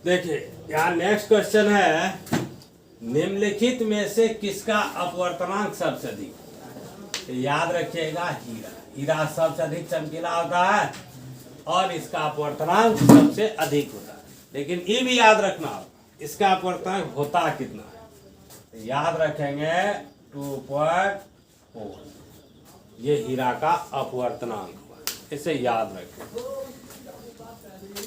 देखिए यहाँ next question है, निम्नलिखित में से किसका अपवर्तनांक सबसे अधिक? तो याद रखिएगा, हीरा सबसे अधिक चमकीला होता है और इसका अपवर्तनांक सबसे अधिक होता है। लेकिन ये भी याद रखना होगा, इसका अपवर्तनांक होता कितना है? तो याद रखेंगे 2.4, ये हीरा का अपवर्तनांक हुआ, इसे याद रखें।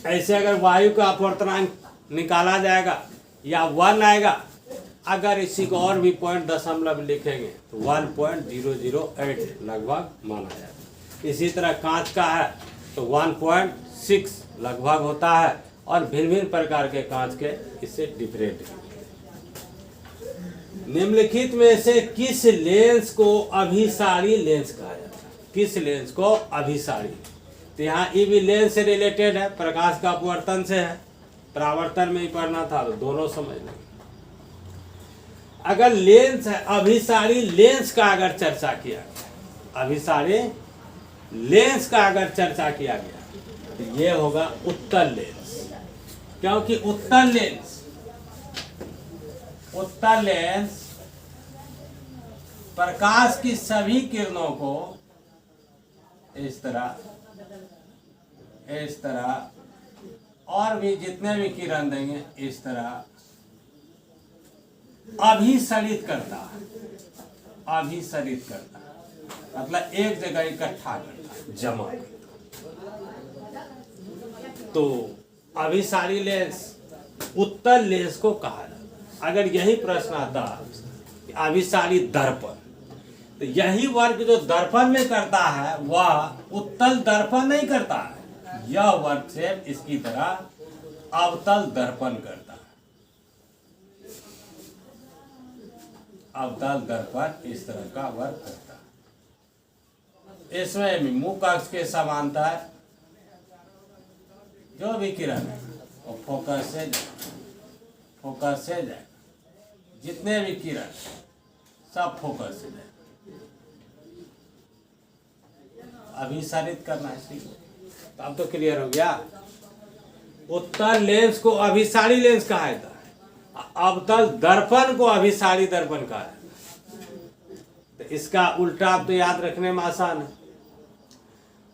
ऐसे अगर वायु का अपवर्तनांक निकाला जाएगा या 1 आएगा, अगर इसी को और भी पॉइंट दशमलव लिखेंगे तो 1.008 लगभग माना जाएगा। इसी तरह कांच का है तो 1.6 लगभग होता है, और भिन्न भिन्न प्रकार के कांच के इससे डिफरेंट। निम्नलिखित में से किस लेंस को अभिसारी लेंस कहा जाता है? किस लेंस को अभिसारी? तो यहाँ ये भी लेंस से रिलेटेड है, प्रकाश का अपवर्तन से है, परावर्तन में ही पढ़ना था तो दोनों समझ लेंगे। अगर लेंस है, अभिसारी लेंस का अगर चर्चा किया गया, अभिसारी लेंस का अगर चर्चा किया गया तो ये होगा उत्तल लेंस, क्योंकि उत्तल लेंस प्रकाश की सभी किरणों को इस तरह और भी जितने भी किरण देंगे इस तरह अभिसरित करता है, मतलब एक जगह इकट्ठा करता है, जमा करता है। तो अभिसारी लेंस उत्तल लेंस को कहा जाता है। अगर यही प्रश्न आता अभिसारी दर्पण, तो यही वर्ग जो दर्पण में करता है वह उत्तल दर्पण नहीं करता है, यह वर्ग से इसकी तरह अवतल दर्पण करता है। अवतल दर्पण इस तरह का वर्ग करता है। इसमें मुख अक्ष के समांतर जो भी किरण है वो फोकस से जाए, जितने भी किरण सब फोकस से जाए। अभिसारित करना है, सीखो। तो अब तो क्लियर हो गया। उत्तल लेंस को अभिसारी लेंस कहा जाता है, अवतल दर्पण को अभिसारी दर्पण कहा जाता है। तो इसका उल्टा आप तो याद रखने में आसान है।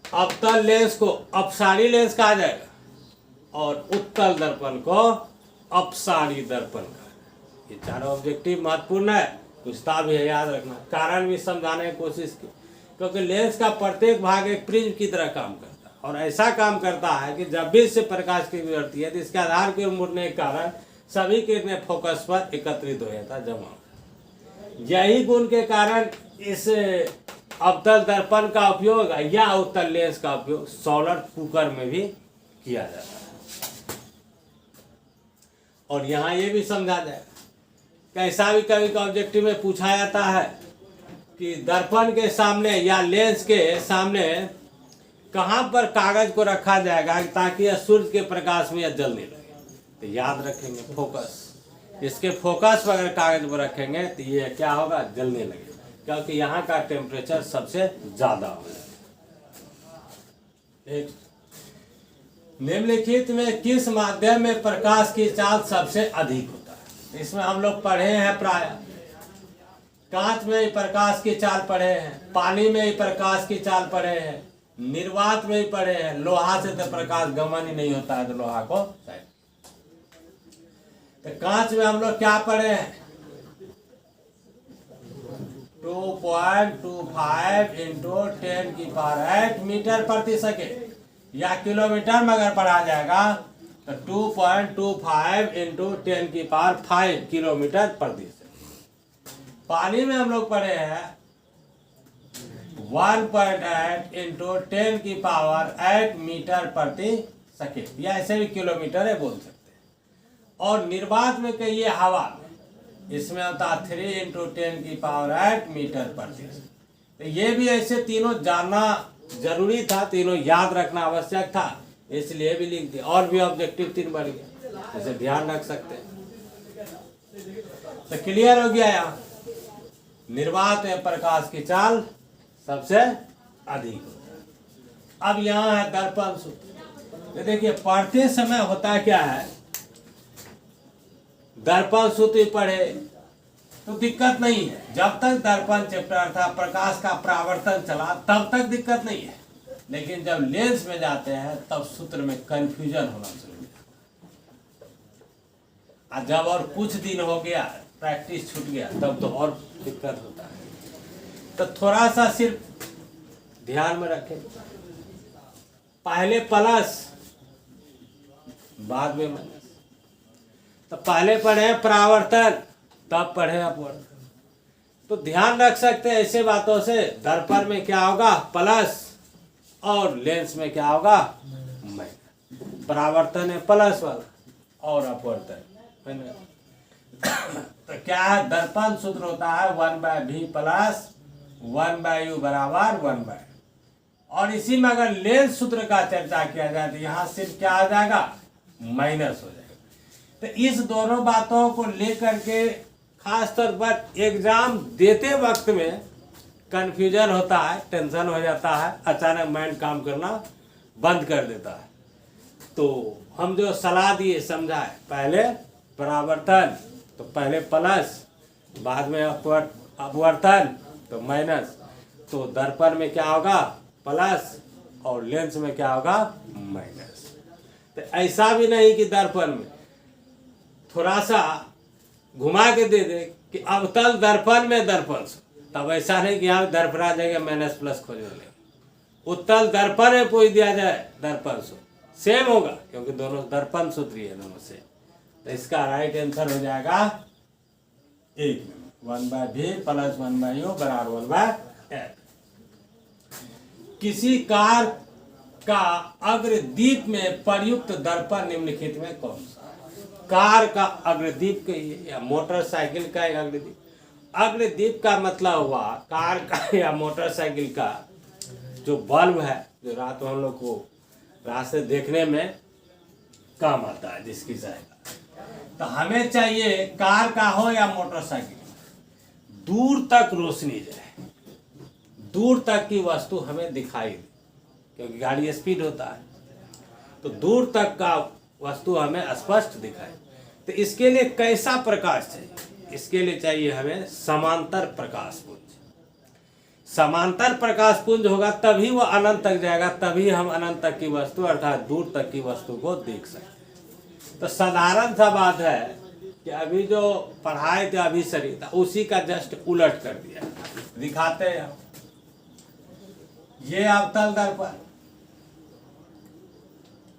अवतल लेंस को अपसारी लेंस कहा जाएगा और उत्तल दर्पण को अपसारी दर्पण कहा जाएगा। ये चारों ऑब्जेक्टिव महत्वपूर्ण है, पूछता भी है, याद रखना। कारण भी समझाने की कोशिश की, क्योंकि लेंस का प्रत्येक भाग एक प्रिज्म की तरह काम करता है और ऐसा काम करता है कि जब भी इससे प्रकाश की गुजरती है तो इसके आधार के मुड़ने के कारण सभी किरणें फोकस पर एकत्रित हो जाता है, जमा। यही गुण के कारण इस अवतल दर्पण का उपयोग या उत्तल लेंस का उपयोग सोलर कुकर में भी किया जाता है। और यहाँ ये भी समझा जाए, कैसा भी कभी का ऑब्जेक्टिव में पूछा जाता है कि दर्पण के सामने या लेंस के सामने कहाँ पर कागज को रखा जाएगा ताकि यह सूर्य के प्रकाश में यह जलने लगे। तो याद रखेंगे फोकस, इसके फोकस पर अगर कागज को रखेंगे तो ये क्या होगा, जलने लगे, क्योंकि यहाँ का टेम्परेचर सबसे ज्यादा होगा। निम्नलिखित में किस माध्यम में प्रकाश की चाल सबसे अधिक होता है? इसमें हम लोग पढ़े हैं, प्राय कांच में ही प्रकाश की चाल पढ़े हैं, पानी में ही प्रकाश की चाल पढ़े हैं, निर्वात में ही पढ़े हैं। लोहा से तो प्रकाश गमन ही नहीं होता है, तो लोहा को तो कांच में हम लोग क्या पढ़े हैं, 2.25 इंटू 10⁸ मीटर प्रति सेकेंड, या किलोमीटर में अगर पढ़ा जाएगा तो 2.25 इंटू 10⁵ किलोमीटर प्रति सेकेंड। पानी में हम लोग पढ़े हैं 1.8 इंटू 10⁸ मीटर प्रति सेकेंड, या ऐसे भी किलोमीटर है बोल सकते हैं। और निर्वात में कहिए हवा में, इसमें होता 3 इंटू 10⁸ मीटर प्रति सेकेंड। तो ये भी ऐसे तीनों जानना जरूरी था, तीनों याद रखना आवश्यक था, इसलिए भी लिख दिया। और भी ऑब्जेक्टिव 3 बढ़ गया, इसे ध्यान रख सकते हैं। तो क्लियर हो गया, यहाँ निर्वात में प्रकाश की चाल सबसे अधिक होता है। अब यहाँ है दर्पण सूत्र। तो देखिए पढ़ते समय होता क्या है दर्पण सूत्र पढ़े तो दिक्कत नहीं है। जब तक दर्पण चैप्टर अर्थात प्रकाश का परावर्तन चला तब तक दिक्कत नहीं है, लेकिन जब लेंस में जाते हैं तब सूत्र में कंफ्यूजन होना शुरू हो जाता है। जब और कुछ दिन हो गया, प्रैक्टिस छूट गया, तब तो और दिक्कत होता है। तो थोड़ा सा सिर्फ ध्यान में रखें, पहले प्लस बाद में माइनस। तो पहले पढ़े परावर्तन तब पढ़े अपवर्तन। तो ध्यान रख सकते हैं ऐसे बातों से, दर्पण में क्या होगा प्लस और लेंस में क्या होगा माइनस। परावर्तन है प्लस वाला और अपवर्तन माइनस। तो क्या है, दर्पण सूत्र होता है 1/v प्लस 1/u बराबर 1/, और इसी में अगर लेंस सूत्र का चर्चा किया जाए तो यहाँ सिर्फ क्या आ जाएगा माइनस हो जाएगा। तो इस दोनों बातों को लेकर के खास तौर पर एग्जाम देते वक्त में कंफ्यूजन होता है, टेंशन हो जाता है, अचानक माइंड काम करना बंद कर देता है। तो हम जो सलाह दिए समझाए, पहले परावर्तन तो पहले प्लस बाद में अपवर्तन तो माइनस। तो दर्पण में क्या होगा प्लस और लेंस में क्या होगा माइनस। तो ऐसा भी नहीं कि दर्पण में थोड़ा सा घुमा के दे दे कि अवतल दर्पण में दर्पण से, तब ऐसा नहीं कि यहाँ दर्पण आ जाएगा माइनस प्लस खोज ले। उत्तल दर्पण में पूछ दिया जाए दर्पण से सेम होगा, क्योंकि दोनों दर्पण सूत्री है दोनों से। तो इसका राइट आंसर हो जाएगा 1 नंबर 1/v प्लस 1/u बराबर 1/f। किसी कार का अग्रदीप में प्रयुक्त दर्पण निम्नलिखित में कौन सा? कार का अग्रदीप कहिए या मोटरसाइकिल का अग्रदीप। अग्रदीप का मतलब हुआ कार का या मोटरसाइकिल का जो बल्ब है, जो रात में हम लोग को रास्ते देखने में काम आता है, जिसकी सहायता। तो हमें चाहिए कार का हो या मोटरसाइकिल, दूर तक रोशनी जाए, दूर तक की वस्तु हमें दिखाई दे, क्योंकि गाड़ी स्पीड होता है, तो दूर तक का वस्तु हमें स्पष्ट दिखाए। तो इसके लिए कैसा प्रकाश चाहिए? इसके लिए चाहिए हमें समांतर प्रकाश पुंज। समांतर प्रकाश पुंज होगा तभी वो अनंत तक जाएगा, तभी हम अनंत तक की वस्तु अर्थात दूर तक की वस्तु को देख सकते। तो साधारण सा बात है कि अभी जो पढ़ाए थे अभी शरीर था उसी का जस्ट उलट कर दिया, दिखाते हैं। ये अवतल दर्पण,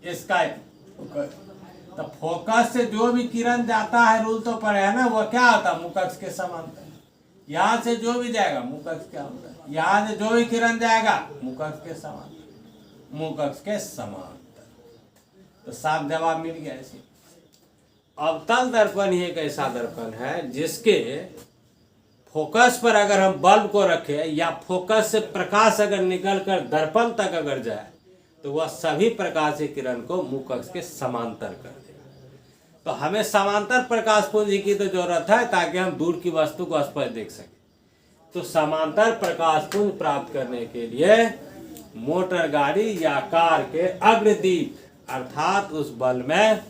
इसका तो फोकस से जो भी किरण जाता है, रूल तो पढ़े है ना, वो क्या होता है मुकक्ष के समांतर। यहाँ से जो भी जाएगा मुकक्ष क्या होता है, यहाँ से जो भी किरण जाएगा मुकक्ष के समांतर, मुकक्ष के समांतर। तो साफ जवाब मिल गया इसी। अवतल दर्पण ही एक ऐसा दर्पण है जिसके फोकस पर अगर हम बल्ब को रखें या फोकस से प्रकाश अगर निकलकर दर्पण तक अगर जाए तो वह सभी प्रकाश की किरण को मुकक्ष के समांतर कर देगा। तो हमें समांतर प्रकाश पुंज की तो जरूरत है ताकि हम दूर की वस्तु को स्पष्ट देख सकें। तो समांतर प्रकाश पुंज प्राप्त करने के लिए मोटर गाड़ी या कार के अग्रदीप अर्थात उस बल्ब में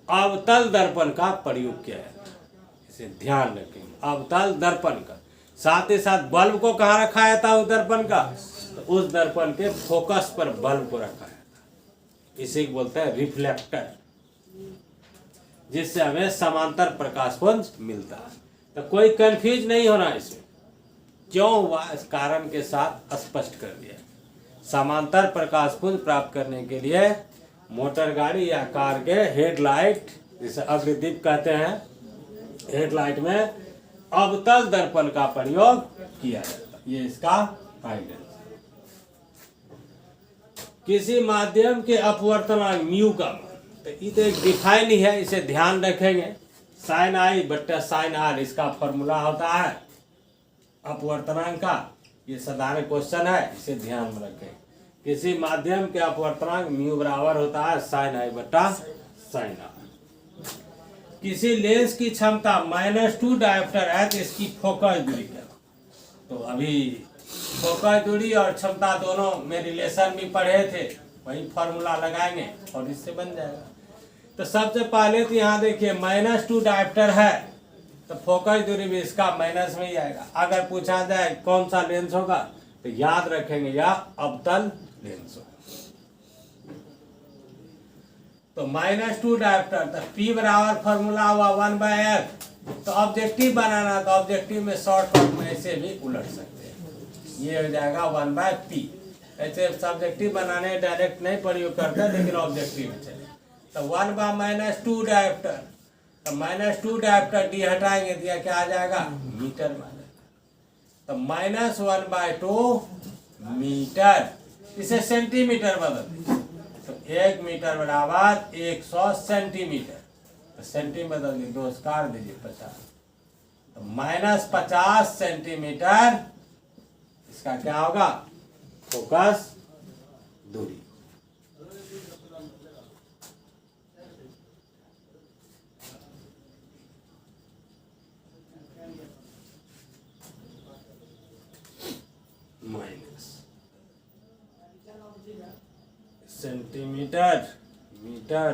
अवतल दर्पण का प्रयोग किया जाता है। इसे ध्यान रखें, अवतल दर्पण का। साथ ही साथ बल्ब को कहाँ रखा जाता है उस दर्पण का, तो उस दर्पण के फोकस पर बल्ब को रखा जाता है। इसे बोलते हैं रिफ्लेक्टर, जिससे हमें समांतर प्रकाश पुंज मिलता है। तो कोई कंफ्यूज नहीं होना इसमें, क्यों हुआ इस कारण के साथ स्पष्ट कर दिया। समांतर प्रकाश पुंज प्राप्त करने के लिए मोटर गाड़ी या कार के हेडलाइट, जिसे अग्रदीप कहते हैं, हेडलाइट में अवतल दर्पण का प्रयोग किया जाता है। ये इसका फायदा। किसी माध्यम के अपवर्तनांक म्यू का मान, तो ये तो एक डिफाइन ही है, इसे ध्यान रखेंगे। साइन आई बट्टा साइन आर इसका फॉर्मूला होता है अपवर्तनांक का। ये साधारण क्वेश्चन है, इसे ध्यान में रखें। किसी माध्यम के अपवर्तनांक म्यू बराबर होता है साइन आई बट्टा साइन आर। किसी लेंस की क्षमता -2 डायोप्टर है तो इसकी फोकस दूरी क्या? तो अभी फोकस दूरी और क्षमता दोनों में रिलेशन भी पढ़े थे, वही फॉर्मूला लगाएंगे और इससे बन जाएगा। तो सबसे पहले तो यहाँ देखिए -2 डायोप्टर है, तो फोकस दूरी भी इसका माइनस में ही आएगा। अगर पूछा जाए कौन सा लेंस होगा तो याद रखेंगे यह अवतल लेंस होगा। तो -2 डायोप्टर, तो P बराबर फॉर्मूला हुआ 1/f। तो ऑब्जेक्टिव बनाना, तो ऑब्जेक्टिव में शॉर्टकट में ऐसे भी उलट सकते हैं, ये हो जाएगा 1/p। ऐसे सब्जेक्टिव बनाने डायरेक्ट नहीं प्रयोग करते, लेकिन ऑब्जेक्टिव में चले। तो 1/-2 डायोप्टर, तो -2 डायोप्टर डी हटाएंगे तो यह क्या आ जाएगा, मीटर में आ जाएगा। तो -1/2 मीटर, इसे सेंटीमीटर बदल दीजिए, तो 1 मीटर बराबर 100 सेंटीमीटर। तो सेंटीमीटर बदल दीजिए, 2 काट दीजिए 50, तो -50 सेंटीमीटर इसका क्या होगा, फोकस दूरी। माइनस सेंटीमीटर मीटर,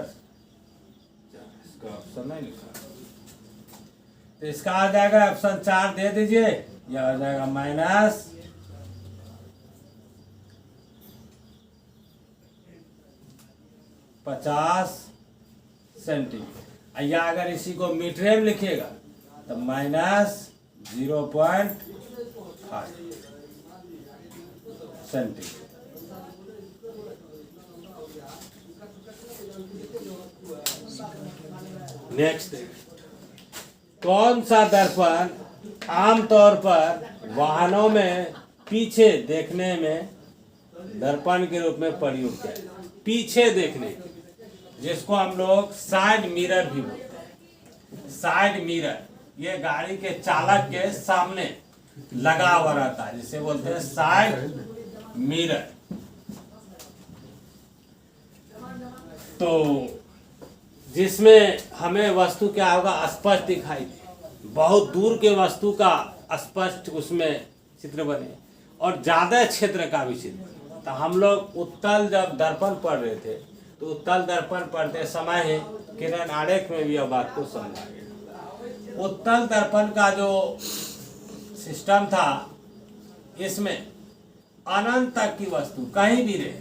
इसका ऑप्शन नहीं लिखा, तो इसका आ जाएगा ऑप्शन 4 दे दीजिए, यह आ जाएगा -50 सेंटीमीटर। या अगर इसी को मीटर में लिखिएगा तो -0.5 सेंटीमीटर। नेक्स्ट, कौन सा दर्पण आमतौर पर वाहनों में पीछे देखने में दर्पण के रूप में प्रयुक्त है? पीछे देखने, जिसको हम लोग साइड मिरर भी बोलते हैं। साइड मिरर ये गाड़ी के चालक के सामने लगा हुआ रहता है, जिसे बोलते हैं साइड मिरर। तो जिसमें हमें वस्तु क्या होगा, स्पष्ट दिखाई दे, बहुत दूर के वस्तु का स्पष्ट उसमें चित्र बने, और ज्यादा क्षेत्र का भी चित्र बने। तो हम लोग उत्तल जब दर्पण पढ़ रहे थे, तो उत्तल दर्पण पढ़ते समय किरण आरेख में भी यह बात को समझा गया। उत्तल दर्पण का जो सिस्टम था, इसमें अनंत तक की वस्तु कहीं भी रहे,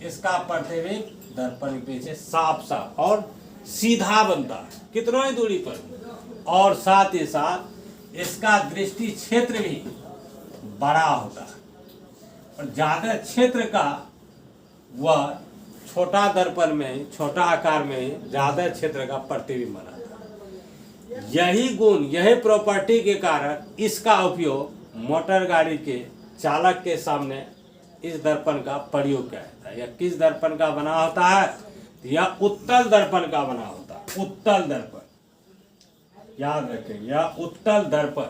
इसका प्रतिबिंब दर्पण के पीछे साफ साफ और सीधा बनता है, कितनों ही दूरी पर, और साथ ही साथ इसका दृष्टि क्षेत्र भी बड़ा होता है, और ज्यादा क्षेत्र का वह छोटा दर्पण में, छोटा आकार में ज्यादा क्षेत्र का प्रतिबिंब बनाता है। यही गुण, यही प्रॉपर्टी के कारण इसका उपयोग मोटर गाड़ी के चालक के सामने इस दर्पण का प्रयोग किया जाता है। यह किस दर्पण का बना होता है? यह उत्तल दर्पण का बना होता है। उत्तल दर्पण याद रखें, यह उत्तल दर्पण।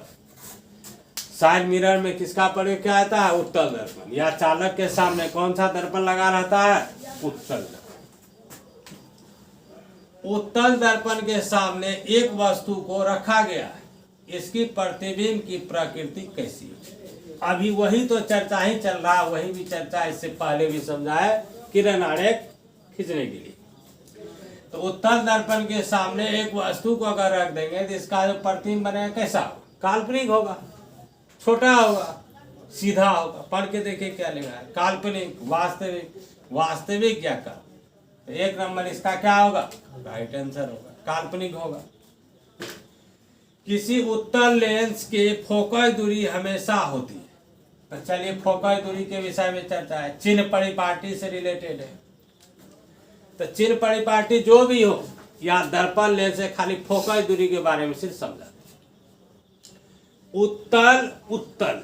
साइड मिरर में किसका प्रयोग किया जाता है? उत्तल दर्पण। या चालक के सामने कौन सा दर्पण लगा रहता है? उत्तल दर्पण। उत्तल दर्पण के सामने एक वस्तु को रखा गया है, इसकी प्रतिबिंब की प्रकृति कैसी है? अभी वही तो चर्चा ही चल रहा है, वही भी चर्चा इससे पहले भी समझाया, किरण आरेख खींचने के लिए। तो उत्तल दर्पण के सामने एक वस्तु को अगर रख देंगे तो इसका जो प्रतिबिंब बनेगा कैसा होगा? काल्पनिक होगा, छोटा होगा, सीधा होगा। पढ़ के देखिए क्या लिखा है, काल्पनिक, वास्तविक, वास्तविक या का। तो 1 नंबर इसका क्या होगा? राइट आंसर होगा, काल्पनिक होगा। किसी उत्तल लेंस के फोकस दूरी हमेशा होती है। तो चलिए फोकस दूरी के विषय में चर्चा है, चिन्ह परिपाटी से रिलेटेड है। तो चिन्ह परिपाटी जो भी हो, या दर्पण लेंस से खाली फोकस दूरी के बारे में सिर्फ समझा। उत्तल उत्तल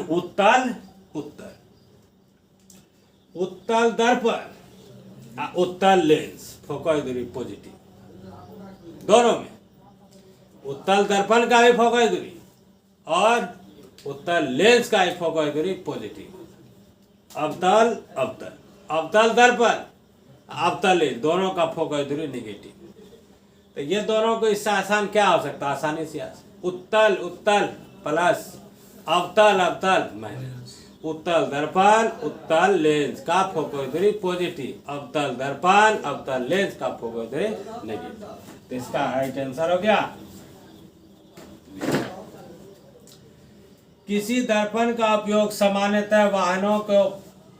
उत्तल उत्तल उत्तल दर्पण, उत्तल लेंस, फोकस दूरी पॉजिटिव दोनों में। उत्तल दर्पण का भी फोकस दूरी और उत्तल लेंस का भी फोकस दूरी पॉजिटिव। अवतल अवतल, अवतल दर्पण, अवतल लेंस, दोनों का फोकस दूरी नेगेटिव। तो ये दोनों को इससे आसान क्या हो सकता है? आसानी से उत्तल उत्तल प्लस अवतल अवतल माइनस। उत्तल दर्पण उत्तल लेंस का फोकस दूरी पॉजिटिव, अवतल दर्पण अवतल लेंस का फोकस दूरी नेगेटिव। तो इसका राइट आंसर हो गया। किसी दर्पण का उपयोग सामान्यतः वाहनों को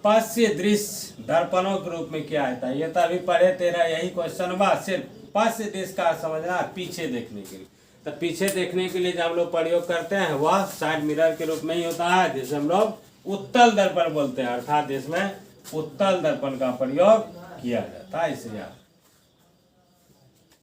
पश्य दृश्य दर्पणों के रूप में किया जाता है। ये तो अभी पढ़े तेरा यही क्वेश्चन हुआ, सिर्फ पश्य दृश्य का समझना, पीछे देखने के लिए। तो पीछे देखने के लिए जब हम लोग प्रयोग करते हैं वह साइड मिरर के रूप में ही होता है, जिसे हम लोग उत्तल दर्पण बोलते हैं, अर्थात जिसमें उत्तल दर्पण का प्रयोग किया जाता है। इसलिए